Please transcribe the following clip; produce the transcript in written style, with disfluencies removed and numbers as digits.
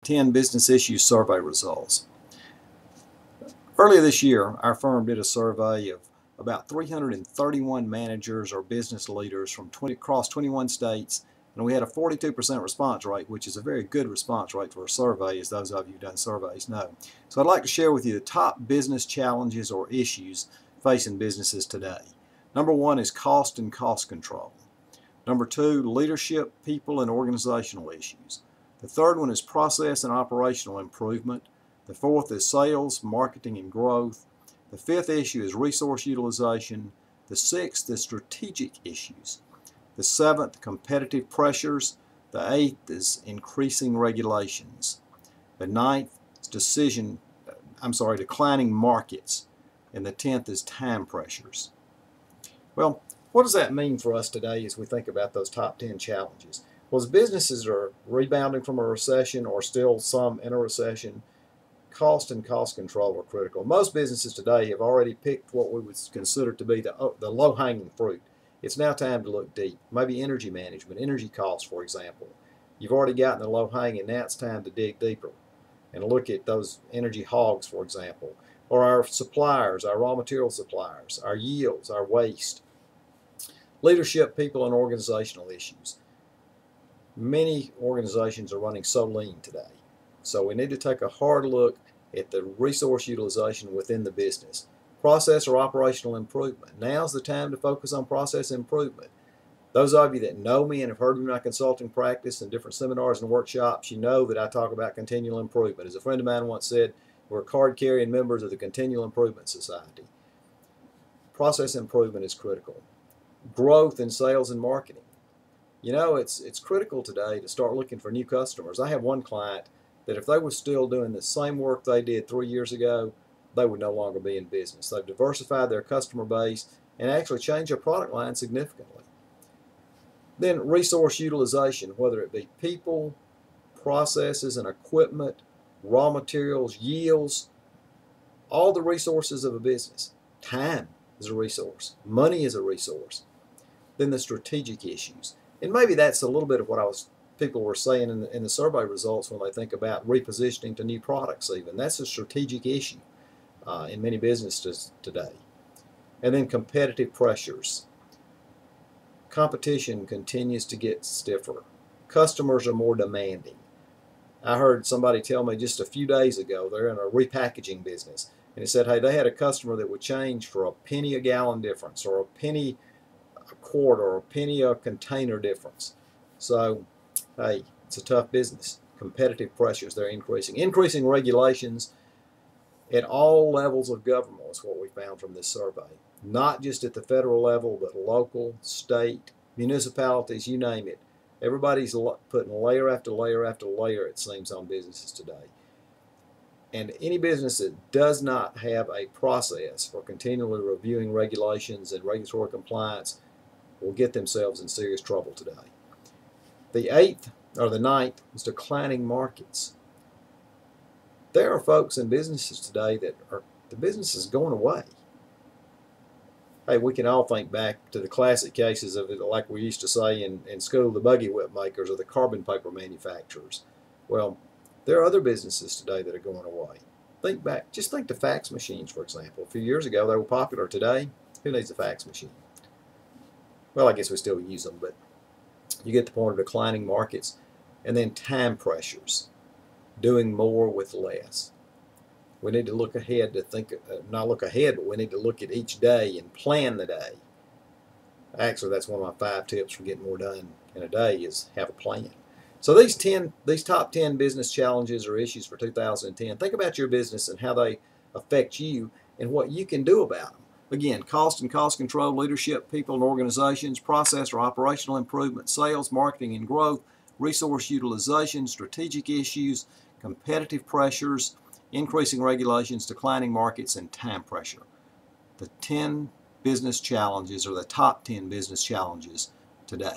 10 Business Issues Survey Results. Earlier this year, our firm did a survey of about 331 managers or business leaders from across 21 states, and we had a 42% response rate, which is a very good response rate for a survey, as those of you who've done surveys know. So I'd like to share with you the top business challenges or issues facing businesses today. Number one is cost and cost control. Number two, leadership, people, and organizational issues. The third one is process and operational improvement. The fourth is sales, marketing, and growth. The fifth issue is resource utilization. The sixth is strategic issues. The seventh, competitive pressures. The eighth is increasing regulations. The ninth is declining markets. And the 10th is time pressures. Well, what does that mean for us today as we think about those top 10 challenges? Well, as businesses are rebounding from a recession or still some in a recession, cost and cost control are critical. Most businesses today have already picked what we would consider to be the low-hanging fruit. It's now time to look deep. Maybe energy management, energy costs, for example. You've already gotten the low-hanging, now it's time to dig deeper and look at those energy hogs, for example, or our suppliers, our raw material suppliers, our yields, our waste. Leadership, people, and organizational issues. Many organizations are running so lean today. So we need to take a hard look at the resource utilization within the business. Process or operational improvement. Now's the time to focus on process improvement. Those of you that know me and have heard me in my consulting practice and different seminars and workshops, you know that I talk about continual improvement. As a friend of mine once said, we're card-carrying members of the Continual Improvement Society. Process improvement is critical. Growth in sales and marketing. You know, it's critical today to start looking for new customers. I have one client that if they were still doing the same work they did 3 years ago, they would no longer be in business. They've diversified their customer base and actually changed their product line significantly. Then resource utilization, whether it be people, processes and equipment, raw materials, yields, all the resources of a business. Time is a resource. Money is a resource. Then the strategic issues. And maybe that's a little bit of what people were saying in the survey results when they think about repositioning to new products even. That's a strategic issue in many businesses today. And then competitive pressures. Competition continues to get stiffer. Customers are more demanding. I heard somebody tell me just a few days ago, they're in a repackaging business, and he said, hey, they had a customer that would change for a penny a gallon difference or a penny a quart or a penny a container difference. So, hey, it's a tough business. Competitive pressures, they're increasing. Increasing regulations at all levels of government is what we found from this survey. Not just at the federal level, but local, state, municipalities, you name it. Everybody's putting layer after layer after layer, it seems, on businesses today. And any business that does not have a process for continually reviewing regulations and regulatory compliance will get themselves in serious trouble today. The ninth is declining markets. There are folks in businesses today that the business is going away. Hey, we can all think back to the classic cases of it, like we used to say in school, the buggy whip makers or the carbon paper manufacturers. Well, there are other businesses today that are going away. Think back, just think to fax machines, for example. A few years ago, they were popular. Today, who needs a fax machine? Well, I guess we still use them, but you get the point of declining markets. And then time pressures, doing more with less. We need to look ahead to not look ahead, but we need to look at each day and plan the day. Actually, that's one of my 5 tips for getting more done in a day is have a plan. So these top 10 business challenges or issues for 2010, think about your business and how they affect you and what you can do about them. Again, cost and cost control, leadership, people and organizations, process or operational improvement, sales, marketing and growth, resource utilization, strategic issues, competitive pressures, increasing regulations, declining markets, and time pressure. The 10 business challenges or the top 10 business challenges today.